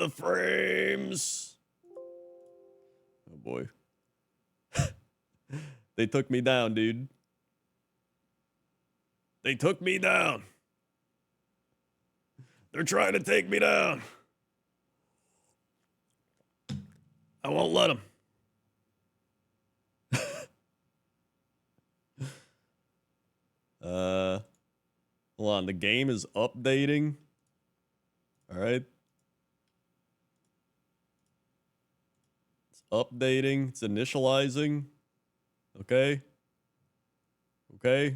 the frames. Oh boy. They took me down, dude. They took me down. They're trying to take me down. I won't let them. Hold on. The game is updating. All right. It's updating. It's initializing. Okay. Okay.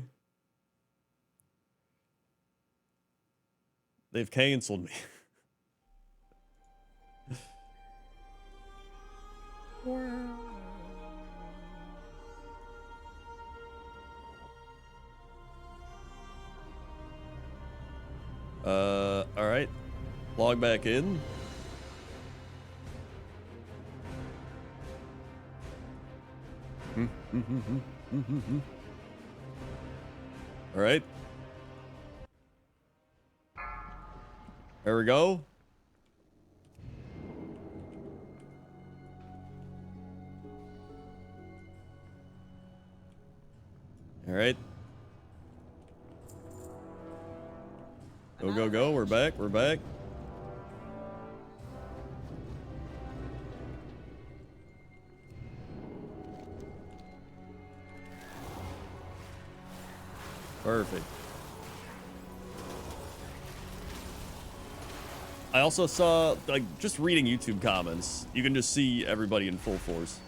They've canceled me. All right. Log back in. All right. There we go. All right. Go, go, go. We're back. We're back. Perfect. I also saw, like, just reading YouTube comments, you can just see everybody in full force.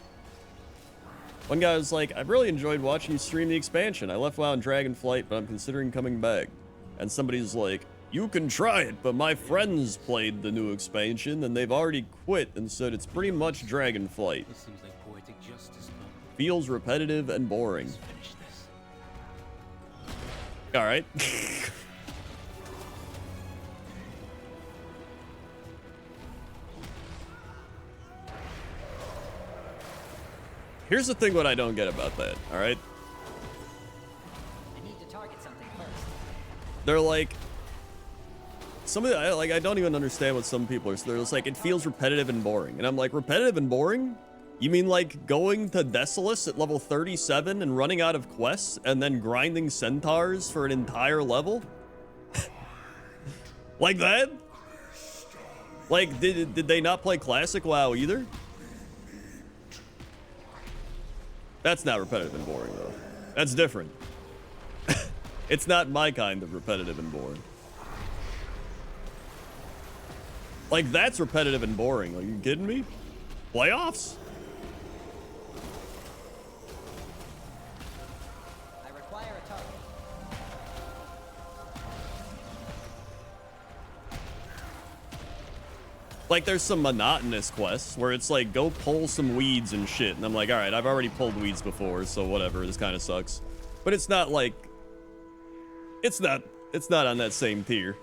One guy was like, I've really enjoyed watching you stream the expansion. I left WoW in Dragonflight, but I'm considering coming back. And somebody's like, you can try it, but my friends played the new expansion and they've already quit and said it's pretty much Dragonflight. This seems like poetic justice, though. Feels repetitive and boring. Let's finish this. All right. Here's the thing what I don't get about that, all right? You need to target something first. They're like, I don't even understand what some people are. So they're just like, it feels repetitive and boring. And I'm like, repetitive and boring? You mean like going to Desolace at level 37 and running out of quests and then grinding centaurs for an entire level? Like that? Like, did they not play Classic WoW either? That's not repetitive and boring, though. That's different. It's not my kind of repetitive and boring. Like, that's repetitive and boring. Are you kidding me? Playoffs? I require a target. Like, there's some monotonous quests where it's like, go pull some weeds and shit. And I'm like, all right, I've already pulled weeds before, so whatever. This kind of sucks. But it's not like... It's not on that same tier.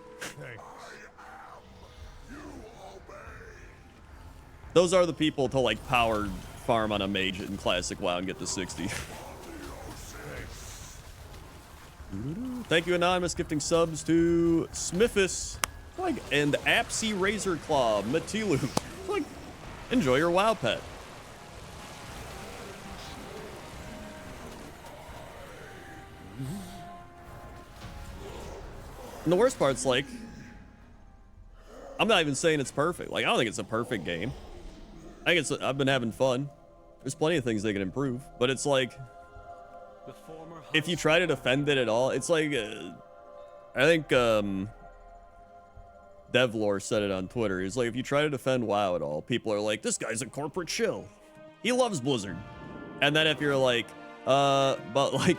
Those are the people to, like, power farm on a mage in Classic WoW and get to 60. Thank you, Anonymous, gifting subs to Smithus and Apsy Razorclaw Matilu. Like, enjoy your WoW pet. And the worst part's like, I'm not even saying it's perfect. Like, I don't think it's a perfect game. I think I've been having fun. There's plenty of things they can improve, but it's like, if you try to defend it at all, it's like, I think, Devlore said it on Twitter. He's like, if you try to defend WoW at all, people are like, this guy's a corporate shill. He loves Blizzard. And then if you're like, but like,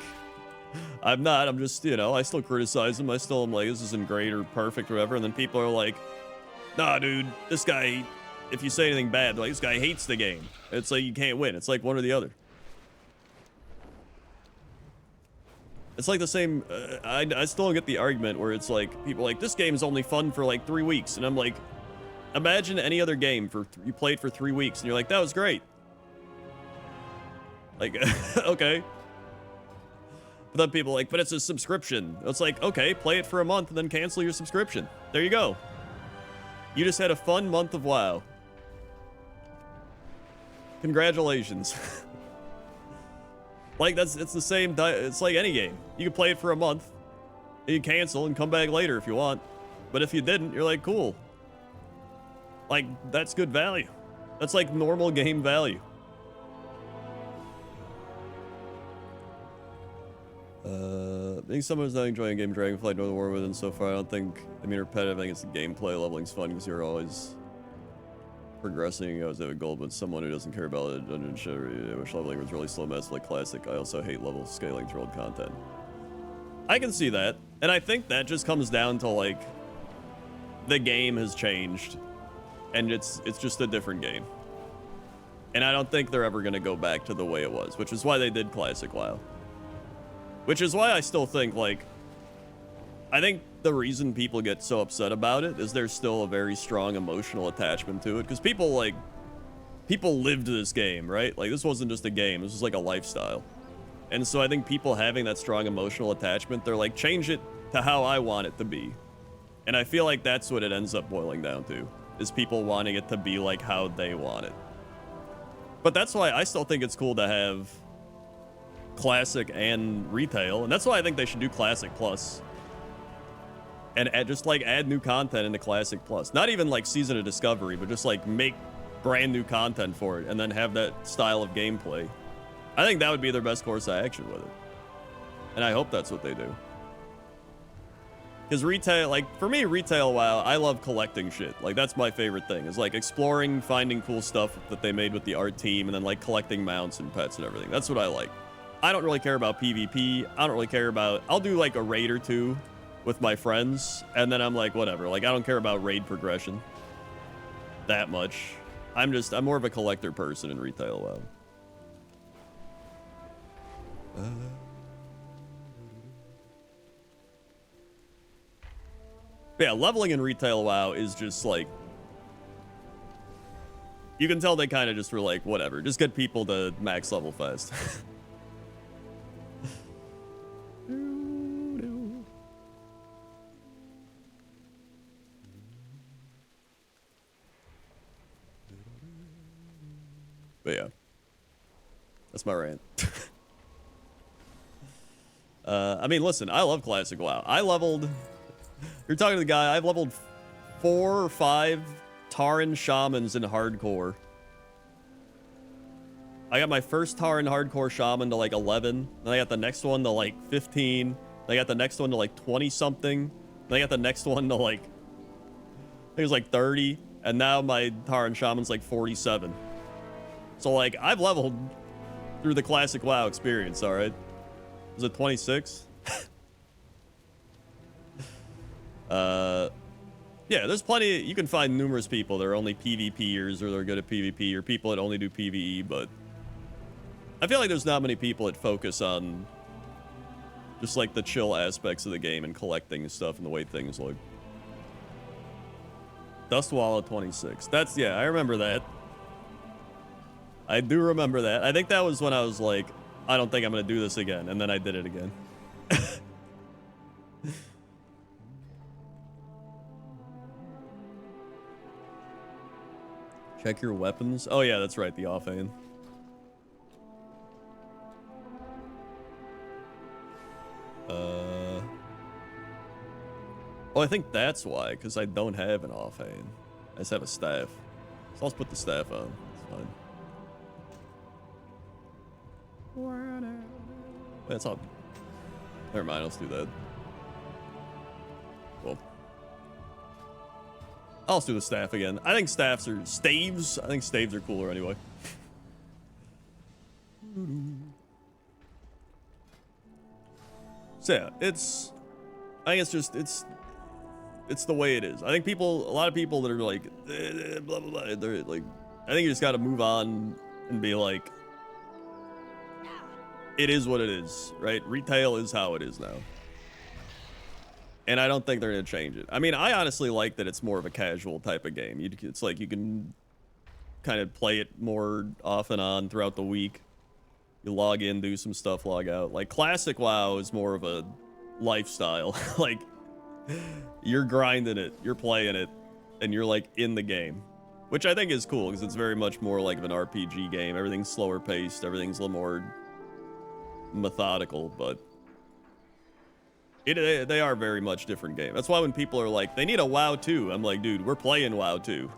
I'm not, I'm just, you know, I still criticize him. I still am like, this isn't great or perfect or whatever. And then people are like, nah, dude, this guy, if you say anything bad, like, this guy hates the game. It's like, you can't win. It's like one or the other. It's like the same, I still don't get the argument where it's like, people are like, this game is only fun for like 3 weeks. And I'm like, imagine any other game you played for 3 weeks and you're like, that was great. Like, okay. But then people are like, but it's a subscription. It's like, okay, play it for a month and then cancel your subscription. There you go. You just had a fun month of WoW. Congratulations. Like, it's the same, it's like any game. You can play it for a month, and you cancel and come back later if you want. But if you didn't, you're like, cool. Like, that's good value. That's like normal game value. I think someone's not enjoying game Dragonflight Northern War within so far. I don't think, I mean, repetitive, I think it's the gameplay. Leveling's fun because you're always progressing. You always have a goal, but someone who doesn't care about it, dungeon shit, I wish leveling was really slow mess like classic. I also hate level scaling through old content. I can see that. And I think that just comes down to like, the game has changed and it's just a different game. And I don't think they're ever going to go back to the way it was, which is why they did classic WoW. Which is why I still think, like, I think the reason people get so upset about it is there's still a very strong emotional attachment to it. Because people lived this game, right? Like, this wasn't just a game. This was like a lifestyle. And so I think people having that strong emotional attachment, they're like, change it to how I want it to be. And I feel like that's what it ends up boiling down to, is people wanting it to be like how they want it. But that's why I still think it's cool to have classic and retail, and that's why I think they should do classic plus and just like add new content into classic plus. Not even like season of discovery, but just like make brand new content for it and then have that style of gameplay. I think that would be their best course of action with it, and I hope that's what they do. Because retail, like for me, retail WoW, I love collecting shit. Like that's my favorite thing, is like exploring, finding cool stuff that they made with the art team, and then like collecting mounts and pets and everything. That's what I like. I don't really care about PvP. I don't really care about, I'll do like a raid or two with my friends, and then I'm like, whatever. Like, I don't care about raid progression that much. I'm more of a collector person in retail WoW. Yeah, leveling in retail WoW is just like, you can tell they kind of just were like, whatever, just get people to max level fast. But yeah, that's my rant. I mean, listen, I love classic WoW. I leveled, you're talking to the guy, I've leveled 4 or 5 Tauren Shamans in hardcore. I got my first Tauren hardcore Shaman to like 11, then I got the next one to like 15, then I got the next one to like 20 something, then I got the next one to like, I think it was like 30, and now my Tauren Shaman's like 47. So like, I've leveled through the classic WoW experience, alright? Was it 26? Yeah, there's plenty, you can find numerous people that are only PvPers or they're good at PvP, or people that only do PvE, but I feel like there's not many people that focus on just like the chill aspects of the game and collecting stuff and the way things look. Dustwallow 26. That's, yeah, I remember that. I do remember that. I think that was when I was like, I don't think I'm going to do this again. And then I did it again. Check your weapons. Oh, yeah, that's right. The offhand. Oh, I think that's why. Because I don't have an offhand. I just have a staff. So I'll just put the staff on. It's fine. That's all. Never mind, let's do that. Well, I'll just do the staff again. I think staves are staves. I think staves are cooler anyway. So yeah, I think it's just it's the way it is. I think a lot of people that are like blah blah blah, they're like, I think you just got to move on and be like, it is what it is, right? Retail is how it is now. And I don't think they're going to change it. I mean, I honestly like that it's more of a casual type of game. It's like you can kind of play it more off and on throughout the week. You log in, do some stuff, log out. Like, classic WoW is more of a lifestyle. Like, you're grinding it, you're playing it, and you're like in the game, which I think is cool because it's very much more like of an RPG game. Everything's slower paced, everything's a little more methodical, but they are very much different games. That's why when people are like, they need a WoW 2, I'm like, dude, we're playing WoW 2.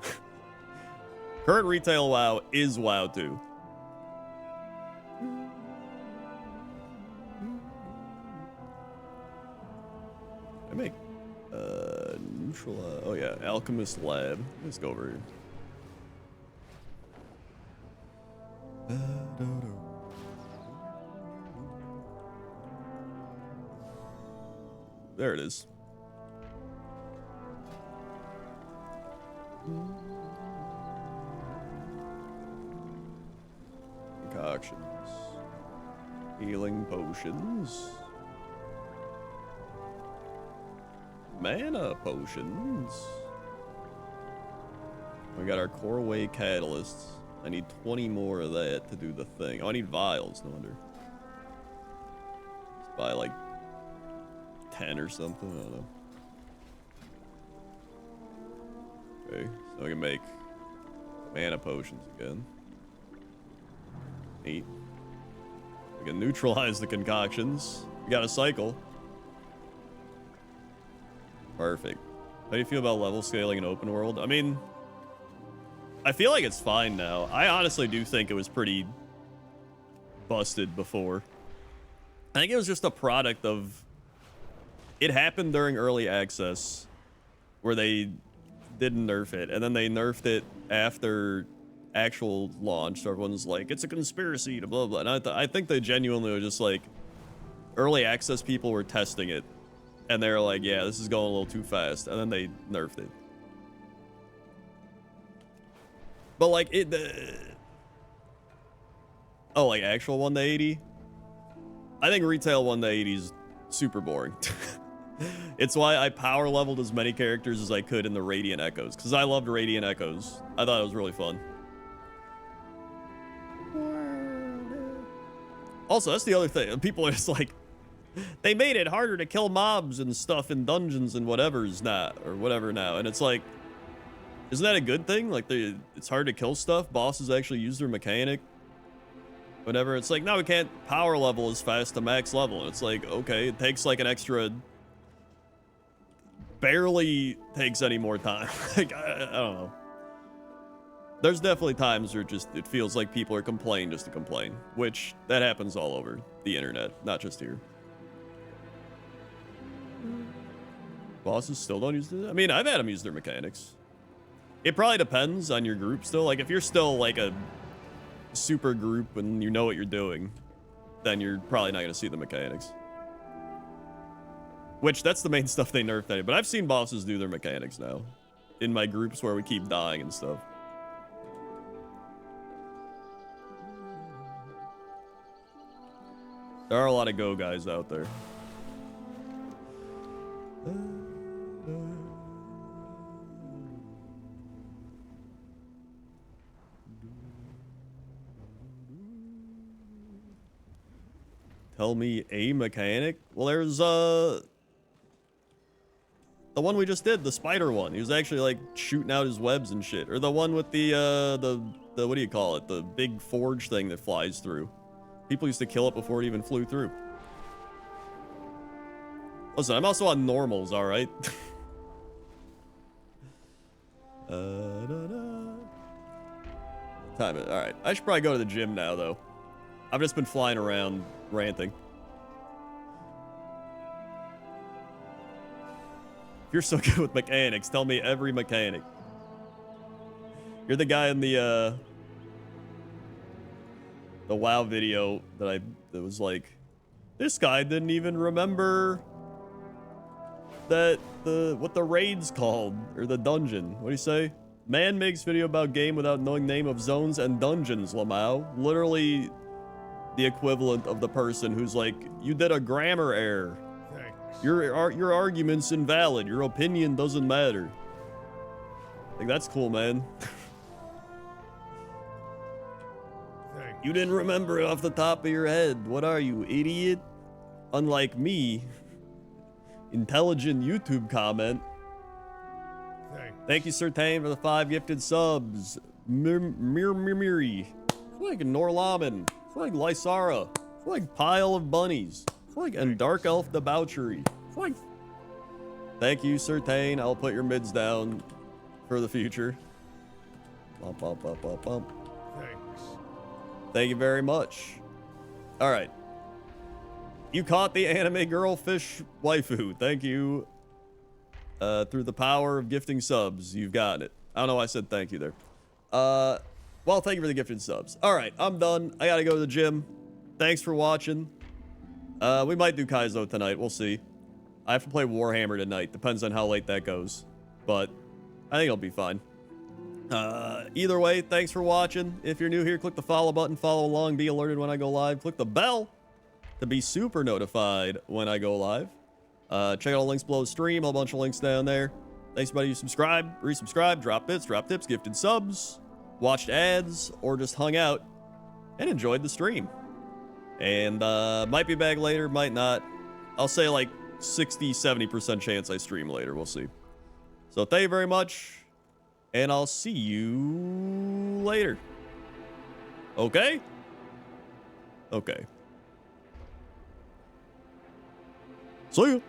Current retail WoW is WoW 2. I make neutral. Oh yeah, Alchemist Lab. Let's go over here. There it is. Concoctions. Healing potions. Mana potions. We got our core way catalysts. I need 20 more of that to do the thing. Oh, I need vials, no wonder. Let's buy like 10 or something, I don't know. Okay, so we can make mana potions again. Neat. We can neutralize the concoctions. We got a cycle. Perfect. How do you feel about level scaling in open world? I mean, I feel like it's fine now. I honestly do think it was pretty busted before. I think it was just a product of... It happened during early access where they didn't nerf it, and then they nerfed it after actual launch. So everyone's like, it's a conspiracy to blah, blah. And I think they genuinely were just like, early access people were testing it. And they're like, yeah, this is going a little too fast. And then they nerfed it. But like, oh, like actual 1 to 80? I think retail 1 to 80 is super boring. It's why I power leveled as many characters as I could in the Radiant Echoes. Because I loved Radiant Echoes. I thought it was really fun. Also, that's the other thing. People are just like, they made it harder to kill mobs and stuff in dungeons and whatever's not, or whatever now. And it's like, isn't that a good thing? Like, it's hard to kill stuff. Bosses actually use their mechanic. Whatever. It's like, no, we can't power level as fast to max level. And it's like, okay, it takes like an extra... Barely takes any more time. Like, I don't know. There's definitely times where it feels like people are complaining just to complain. Which, that happens all over the internet, not just here. Bosses still don't use it. I mean, I've had them use their mechanics. It probably depends on your group still. Like, if you're still like a super group and you know what you're doing, then you're probably not going to see the mechanics. Which, that's the main stuff they nerfed anyway. But I've seen bosses do their mechanics now. In my groups where we keep dying and stuff. There are a lot of Go guys out there. Tell me a mechanic? Well, there's the one we just did, the spider one. He was actually like shooting out his webs and shit. Or the one with the what do you call it? The big forge thing that flies through. People used to kill it before it even flew through. Listen, I'm also on normals, all right? Time it. All right. I should probably go to the gym now, though. I've just been flying around ranting. If you're so good with mechanics, tell me every mechanic. You're the guy in the WoW video that was like, this guy didn't even remember that what the raid's called, or the dungeon. What do you say? Man makes video about game without knowing name of zones and dungeons, Lamau. Literally the equivalent of the person who's like, you did a grammar error. Thanks. Your argument's invalid. Your opinion doesn't matter. Like, that's cool, man. You didn't remember it off the top of your head. What are you, idiot? Unlike me, intelligent YouTube comment. Thank you, Sertain, for the 5 gifted subs. Miri. Like Norlaman. Like Lysara. Like Pile of Bunnies. Like and Dark Elf Debauchery. Like. Thank you, Sertain. I'll put your mids down for the future. Bump, bump, bump, bump, bump. Thanks. Thank you very much. All right. You caught the anime girl fish waifu. Thank you. Through the power of gifting subs, you've gotten it. I don't know why I said thank you there. Well, thank you for the gifted subs. All right, I'm done. I gotta go to the gym. Thanks for watching. We might do Kaizo tonight. We'll see. I have to play Warhammer tonight. Depends on how late that goes. But I think it'll be fine. Either way, thanks for watching. If you're new here, click the follow button. Follow along. Be alerted when I go live. Click the bell to be super notified when I go live. Check out all the links below the stream. A whole bunch of links down there. Thanks, everybody who subscribed, resubscribed, drop bits, drop tips, gifted subs, watched ads, or just hung out and enjoyed the stream. And might be back later, might not. I'll say like 60-70% chance I stream later. We'll see. So thank you very much, and I'll see you later. Okay? Okay. See ya.